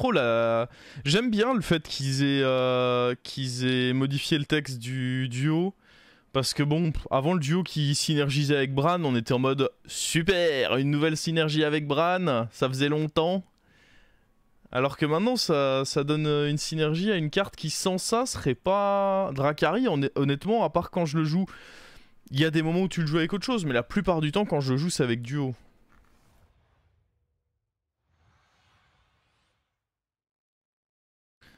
trop la... J'aime bien le fait qu'ils aient modifié le texte du duo. Parce que bon, avant le duo qui synergisait avec Bran, on était en mode super, une nouvelle synergie avec Bran, ça faisait longtemps. Alors que maintenant, ça donne une synergie à une carte qui sans ça serait pas... Dracari, honnêtement, à part quand je le joue, il y a des moments où tu le joues avec autre chose, mais la plupart du temps, quand je le joue, c'est avec duo.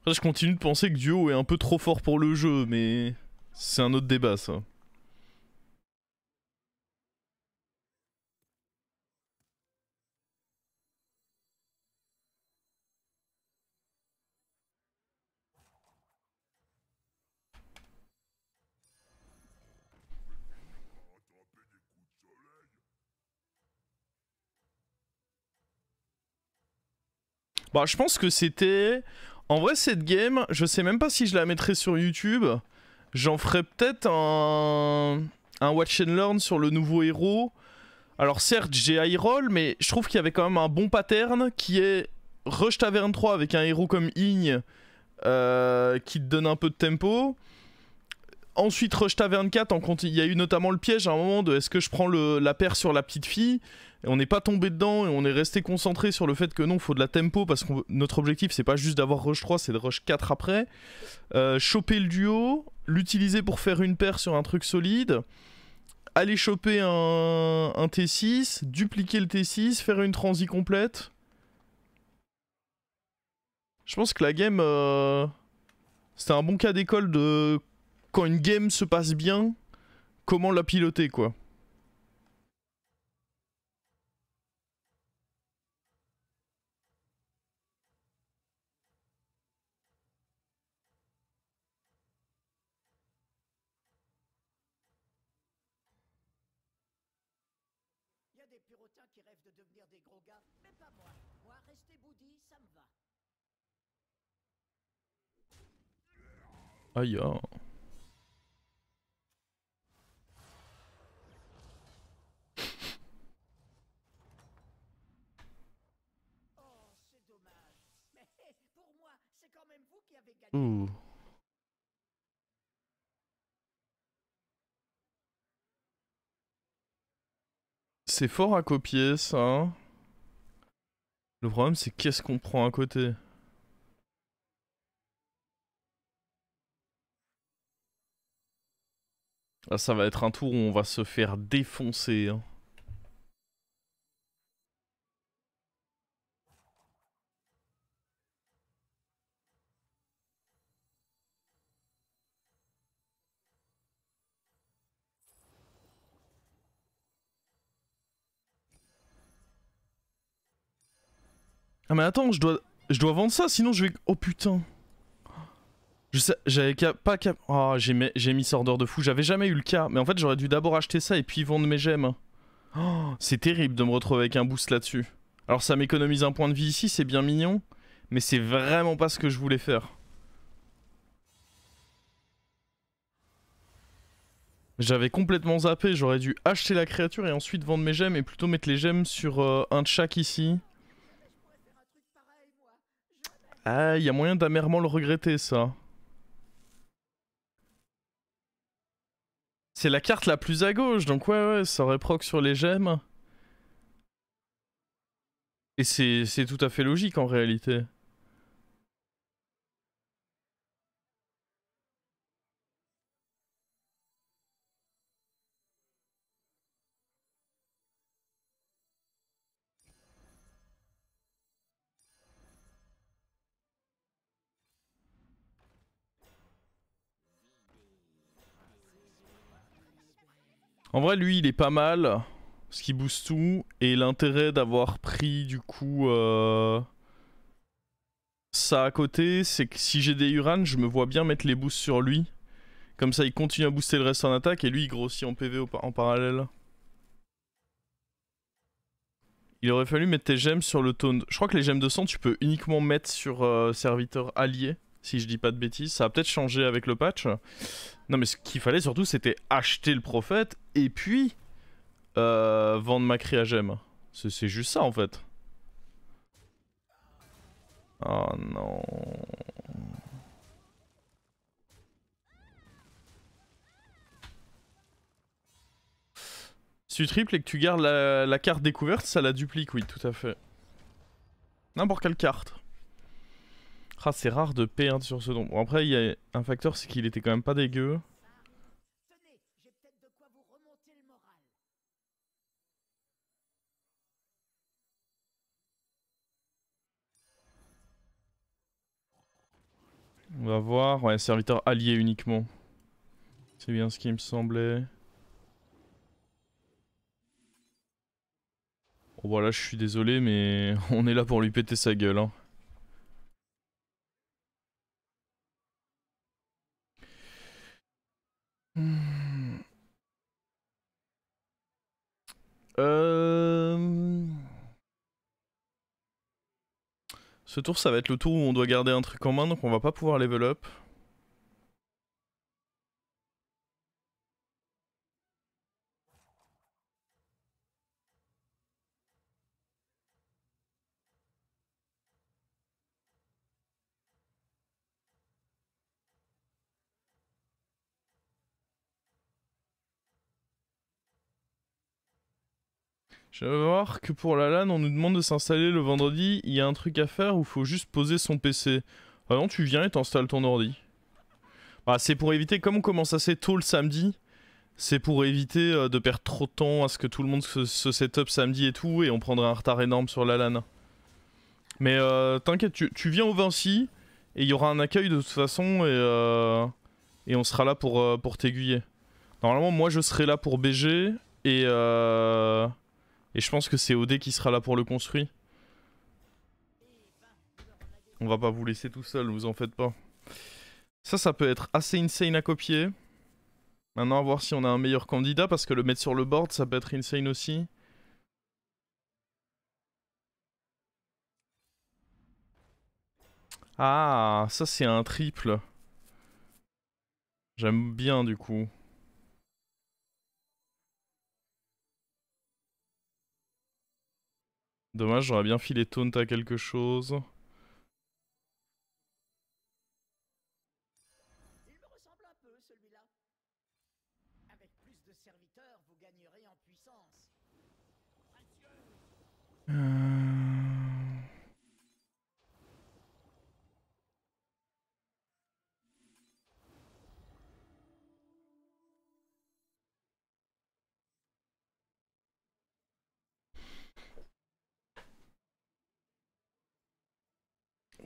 Après, je continue de penser que duo est un peu trop fort pour le jeu, mais c'est un autre débat, ça. Bah, je pense que c'était... En vrai, cette game, je sais même pas si je la mettrais sur YouTube. J'en ferais peut-être un watch and learn sur le nouveau héros. Alors certes, j'ai high roll, mais je trouve qu'il y avait quand même un bon pattern qui est Rush Tavern 3 avec un héros comme Igne qui te donne un peu de tempo. Ensuite, Rush Tavern 4, il y a eu notamment le piège à un moment de est-ce que je prends la paire sur la petite fille, et on n'est pas tombé dedans et on est resté concentré sur le fait que non, faut de la tempo parce que notre objectif c'est pas juste d'avoir Rush 3, c'est de Rush 4 après. Choper le duo, l'utiliser pour faire une paire sur un truc solide, aller choper un T6, dupliquer le T6, faire une transi complète. Je pense que la game, c'était un bon cas d'école de quand une game se passe bien, comment la piloter quoi. Y a des purotins qui rêvent de devenir des gros gars, mais pas moi. Moi, rester bouddhi, ça me va. Aïe ah. Oh, c'est dommage. Mais pour moi, c'est quand même vous qui avez gagné. Ouh. C'est fort à copier ça. Hein. Le problème c'est qu'est-ce qu'on prend à côté. Là ça va être un tour où on va se faire défoncer. Hein. Ah mais attends, je dois vendre ça sinon je vais... Oh putain. Je sais, j'avais pas cap... Oh, j'ai mis ça ordre de fou, j'avais jamais eu le cas. Mais en fait j'aurais dû d'abord acheter ça et puis vendre mes gemmes. Oh, c'est terrible de me retrouver avec un boost là-dessus. Alors ça m'économise un point de vie ici, c'est bien mignon. Mais c'est vraiment pas ce que je voulais faire. J'avais complètement zappé, j'aurais dû acheter la créature et ensuite vendre mes gemmes et plutôt mettre les gemmes sur un tchak ici. Ah, il y a moyen d'amèrement le regretter ça. C'est la carte la plus à gauche, donc ouais, ça aurait proc sur les gemmes. Et c'est tout à fait logique en réalité. En vrai, lui, il est pas mal. Ce qui booste tout. Et l'intérêt d'avoir pris du coup ça à côté, c'est que si j'ai des Uran, je me vois bien mettre les boosts sur lui. Comme ça, il continue à booster le reste en attaque et lui, il grossit en PV en parallèle. Il aurait fallu mettre tes gemmes sur le taunt. Je crois que les gemmes de sang, tu peux uniquement mettre sur serviteur allié. Si je dis pas de bêtises. Ça a peut-être changé avec le patch. Non, mais ce qu'il fallait surtout, c'était acheter le prophète et puis vendre ma cri à gemmes. C'est juste ça en fait. Oh non. Si tu triples et que tu gardes la carte découverte, ça la duplique, oui, tout à fait. N'importe quelle carte. Ah, c'est rare de perdre sur ce don. Bon, après, il y a un facteur, c'est qu'il était quand même pas dégueu. Tenez, j'ai peut-être de quoi vous remonter le moral. On va voir. Ouais, serviteur allié uniquement. C'est bien ce qui me semblait. Bon, voilà, je suis désolé, mais on est là pour lui péter sa gueule, hein. Hmm. Euh... Ce tour, ça va être le tour où on doit garder un truc en main, donc on va pas pouvoir level up. Je vais voir que pour la LAN, on nous demande de s'installer le vendredi. Il y a un truc à faire où il faut juste poser son PC. Ah non, tu viens et t'installes ton ordi. Bah, c'est pour éviter, comme on commence assez tôt le samedi, c'est pour éviter de perdre trop de temps à ce que tout le monde se set up samedi et tout, et on prendrait un retard énorme sur la LAN. Mais t'inquiète, tu viens au Vinci, et il y aura un accueil de toute façon, et on sera là pour t'aiguiller. Normalement, moi je serai là pour BG, et je pense que c'est OD qui sera là pour le construit. On va pas vous laisser tout seul, vous en faites pas. Ça peut être assez insane à copier. Maintenant, à voir si on a un meilleur candidat, parce que le mettre sur le board, ça peut être insane aussi. Ah, ça c'est un triple. J'aime bien du coup. Dommage, j'aurais bien filé taunt à quelque chose. Il me ressemble un peu, celui-là. Avec plus de serviteurs, vous gagnerez en puissance.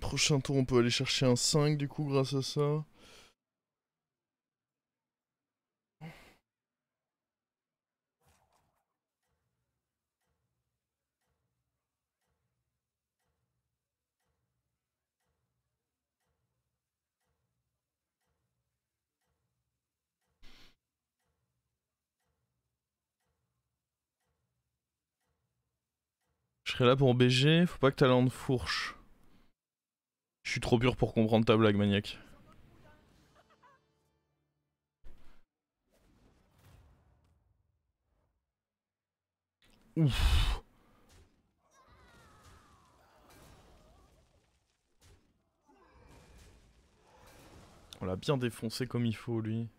Prochain tour, on peut aller chercher un 5 du coup grâce à ça. Je serai là pour BG, faut pas que t'as de fourche. Je suis trop pur pour comprendre ta blague, maniaque. Ouf. On l'a bien défoncé comme il faut, lui.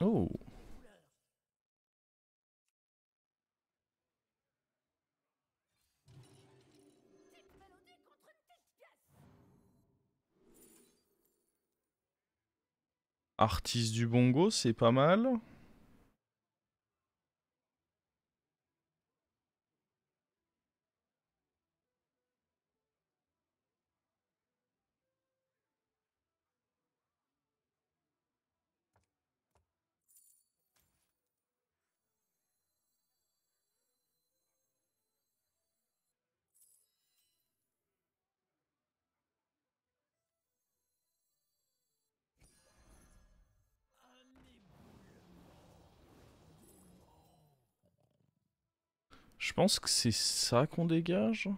Oh. Artiste du bongo, c'est pas mal. Je pense que c'est ça qu'on dégage.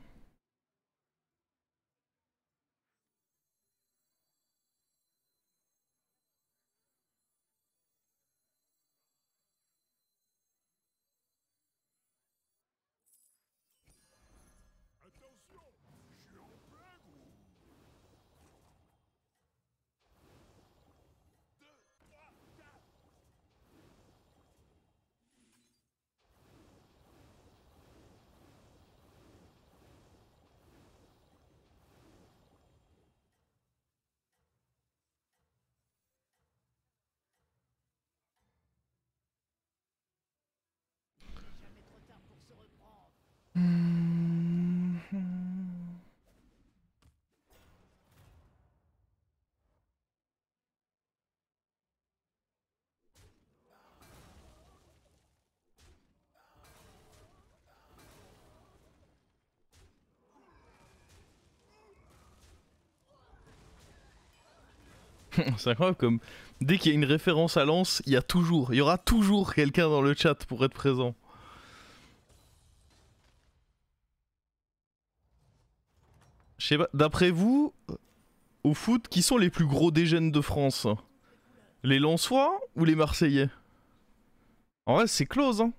C'est incroyable comme dès qu'il y a une référence à Lens, il y aura toujours quelqu'un dans le chat pour être présent. Je sais pas, d'après vous, au foot, qui sont les plus gros dégènes de France? Les Lensois ou les Marseillais? En vrai, c'est close, hein.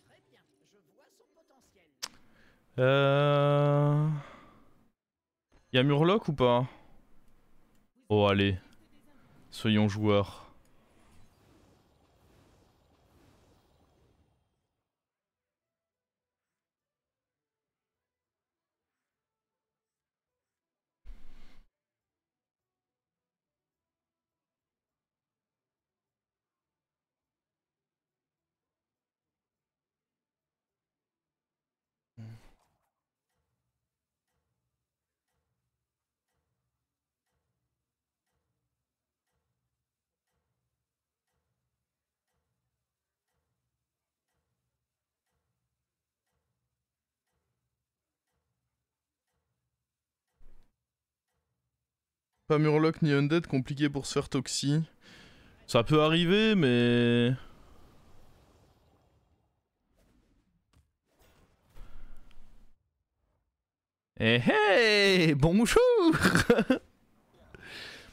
Très bien, je vois son potentiel. Y'a Murloc ou pas? Oh, allez. Soyons joueurs. Pas Murloc ni Undead, compliqué pour se faire toxi. Ça peut arriver, mais... Eh hey, bonjour.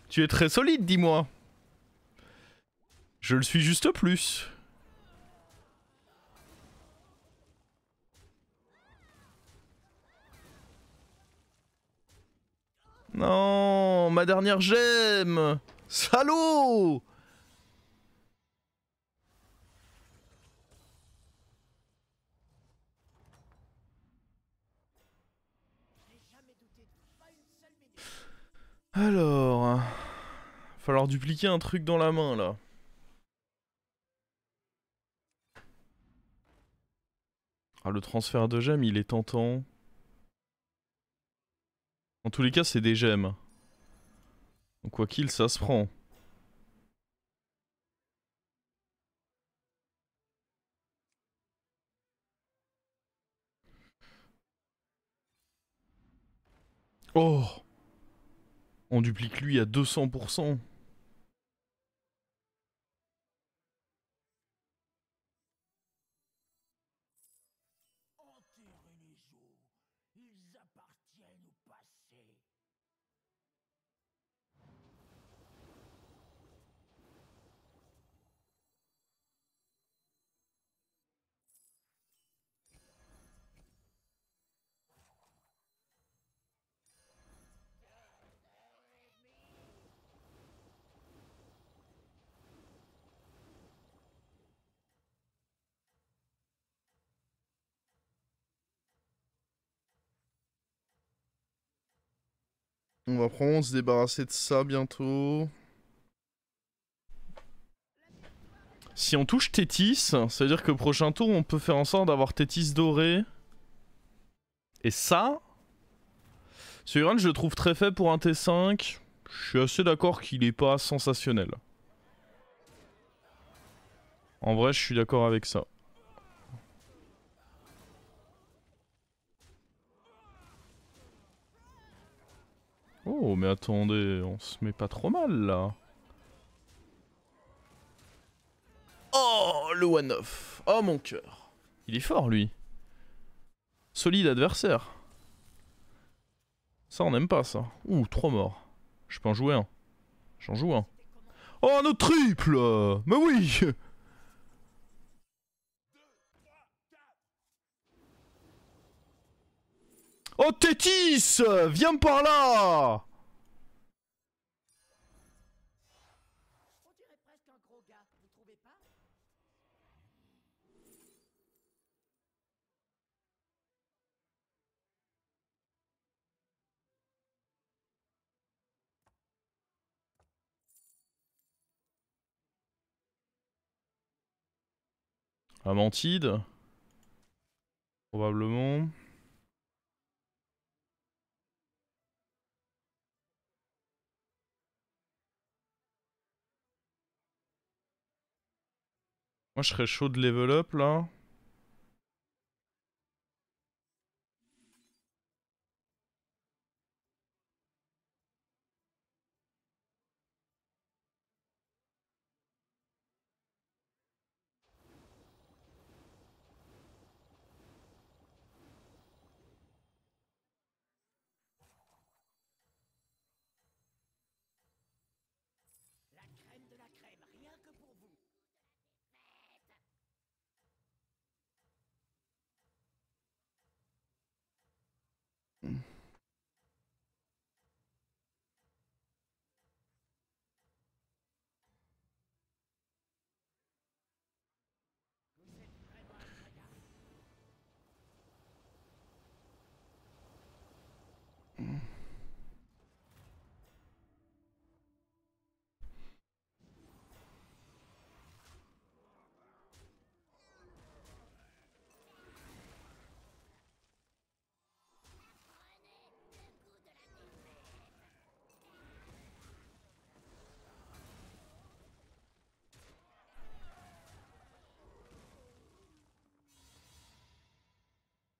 Tu es très solide, dis-moi. Je le suis juste plus. Non, ma dernière gemme. Salaud. Alors... Falloir dupliquer un truc dans la main, là. Ah, le transfert de gemmes, il est tentant. En tous les cas, c'est des gemmes. Donc quoi qu'il, ça se prend. Oh! On duplique lui à 200%. Enterrez les os, ils appartiennent au passé. On va probablement se débarrasser de ça bientôt. Si on touche Tétis, ça veut dire que prochain tour, on peut faire en sorte d'avoir Tétis doré. Et ça... Suiran, je le trouve très faible pour un T5. Je suis assez d'accord qu'il est pas sensationnel. En vrai, je suis d'accord avec ça. Oh, mais attendez, on se met pas trop mal, là. Oh, le one-off. Oh, mon cœur. Il est fort, lui. Solide adversaire. Ça, on n'aime pas, ça. Ouh, 3 morts. Je peux en jouer un. J'en joue un. Oh, un autre triple. Mais oui. Oh, Tétis, viens par là. On dirait presque un gros gars, vous trouvez pas? Amantide. Probablement. Moi je serais chaud de level up là. La crème de la crème, rien que pour vous. Vous êtes vraiment incroyable.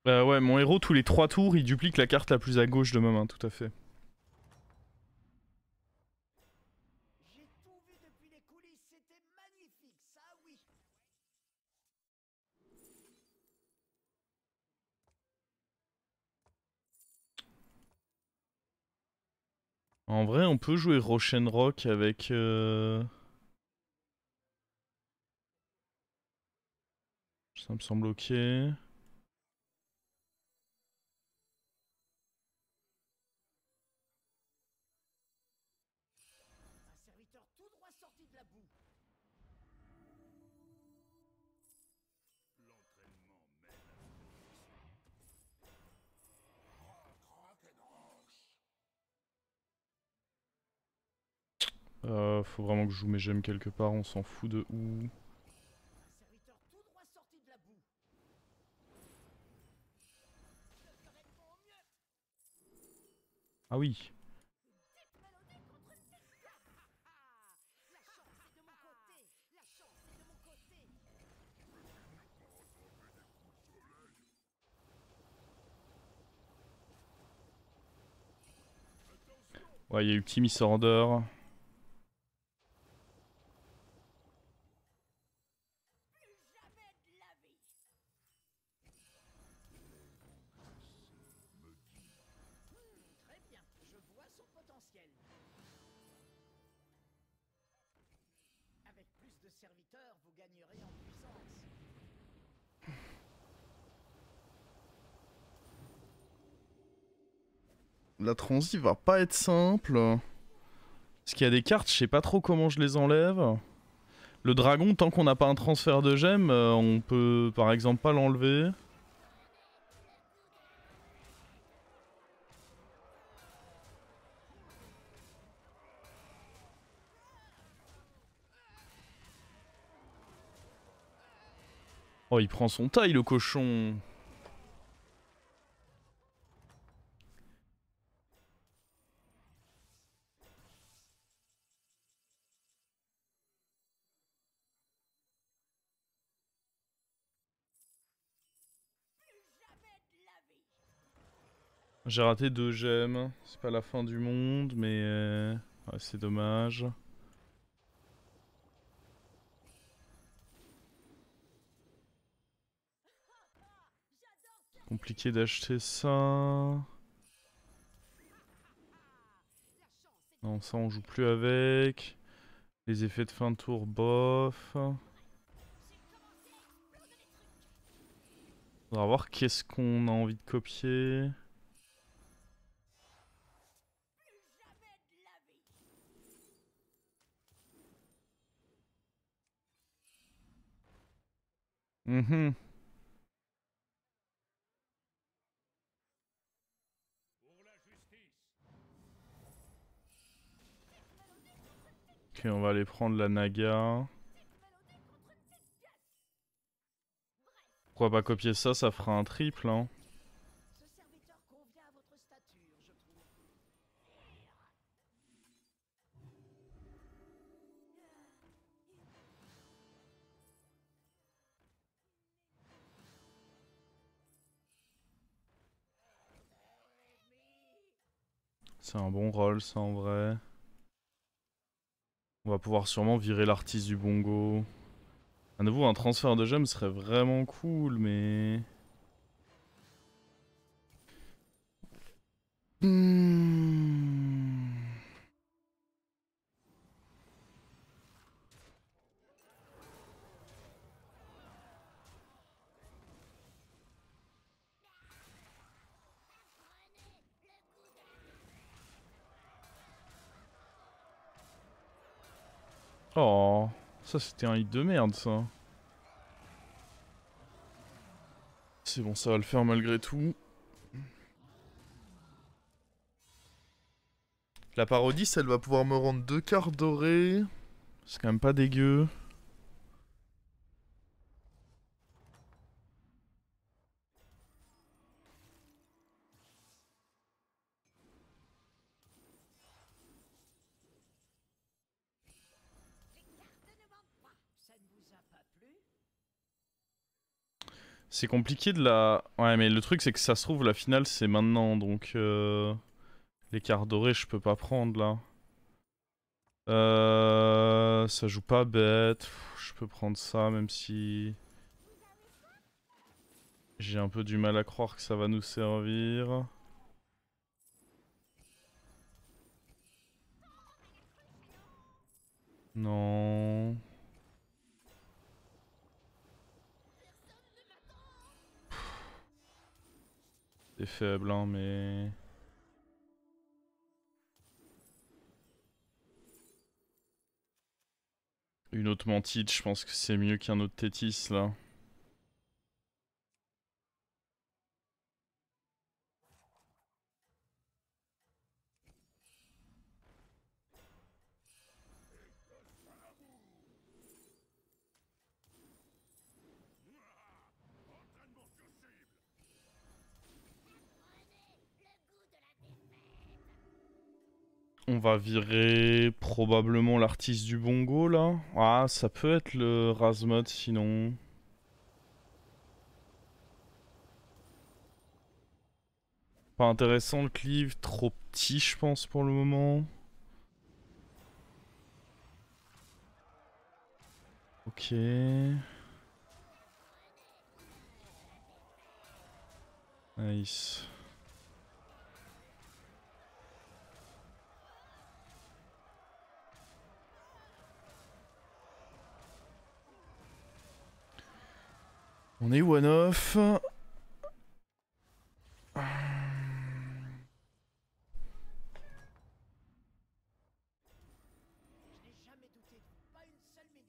Bah ouais, mon héros tous les 3 tours il duplique la carte la plus à gauche de ma main, tout à fait. J'ai tout vu depuis les coulisses, c'était magnifique, ça oui. En vrai on peut jouer Rochenrock avec... Ça me semble ok. Un serviteur tout droit sorti de la boue. Faut vraiment que je joue mes gemmes quelque part, on s'en fout de où. Un serviteur tout droit sorti de la boue. Je ferai de mon mieux. Ah oui. Mélodie contre une petite. La chance est de mon côté. La chance est de mon côté. Ouais, il y a eu petit Miss Order. Plus jamais de la vie. Très bien, je vois son potentiel. Avec plus de serviteurs, vous gagnerez en puissance. La transi va pas être simple. Parce qu'il y a des cartes, je sais pas trop comment je les enlève. Le dragon, tant qu'on n'a pas un transfert de gemmes, on peut par exemple pas l'enlever. Oh, il prend son taille le cochon. Plus jamais de la vie. J'ai raté 2 gemmes. C'est pas la fin du monde, mais ouais, c'est dommage. Compliqué d'acheter ça. Non, ça on joue plus avec. Les effets de fin de tour, bof. Faudra voir qu'est-ce qu'on a envie de copier. Mhm. Ok, on va aller prendre la Naga. Pourquoi pas copier ça, ça fera un triple, hein. Ce serviteur convient à votre stature, je trouve. C'est un bon rôle, ça, en vrai. On va pouvoir sûrement virer l'artiste du bongo. À nouveau, un transfert de gemmes serait vraiment cool, mais... Oh, ça c'était un hit de merde, ça. C'est bon, ça va le faire malgré tout. La parodie, elle va pouvoir me rendre 2 cartes dorées. C'est quand même pas dégueu. C'est compliqué de la... Ouais, mais le truc, c'est que ça se trouve, la finale, c'est maintenant, donc... Les cartes dorées, je peux pas prendre, là. Ça joue pas bête. Je peux prendre ça, même si... J'ai un peu du mal à croire que ça va nous servir. Non... C'est faible, hein, mais... Une autre mantide, je pense que c'est mieux qu'un autre Tétis, là. On va virer probablement l'artiste du bongo, là. Ah, ça peut être le Razmod, sinon... Pas intéressant le cleave, trop petit je pense pour le moment. Ok. Nice. On est one off.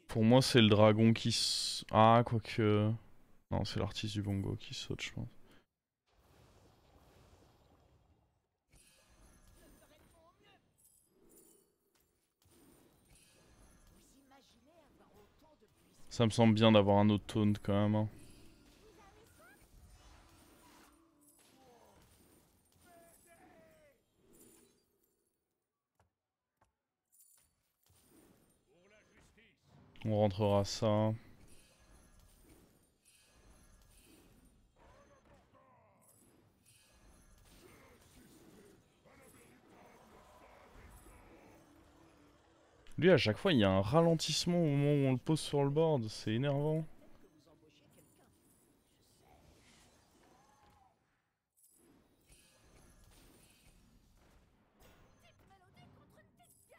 Pour moi, c'est le dragon qui... Ah, quoique... Non, c'est l'artiste du bongo qui saute, je pense. Ça me semble bien d'avoir un autre taunt quand même. Hein. On rentrera ça. Lui, à chaque fois, il y a un ralentissement au moment où on le pose sur le board. C'est énervant.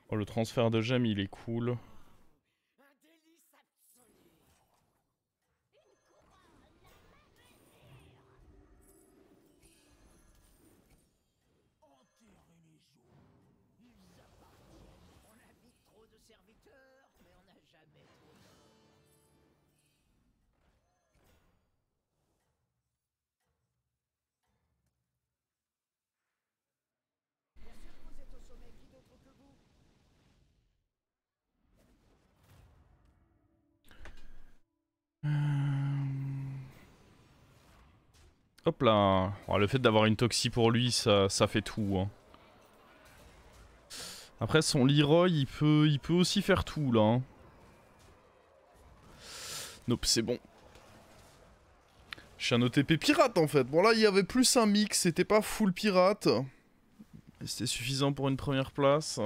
Oh, le transfert de gemmes, il est cool. Hop là. Oh, le fait d'avoir une Toxie pour lui, ça fait tout. Hein. Après, son Leroy, il peut aussi faire tout, là. Hein. Nope, c'est bon. Je suis un OTP pirate, en fait. Bon, là, il y avait plus un mix. C'était pas full pirate. C'était suffisant pour une première place.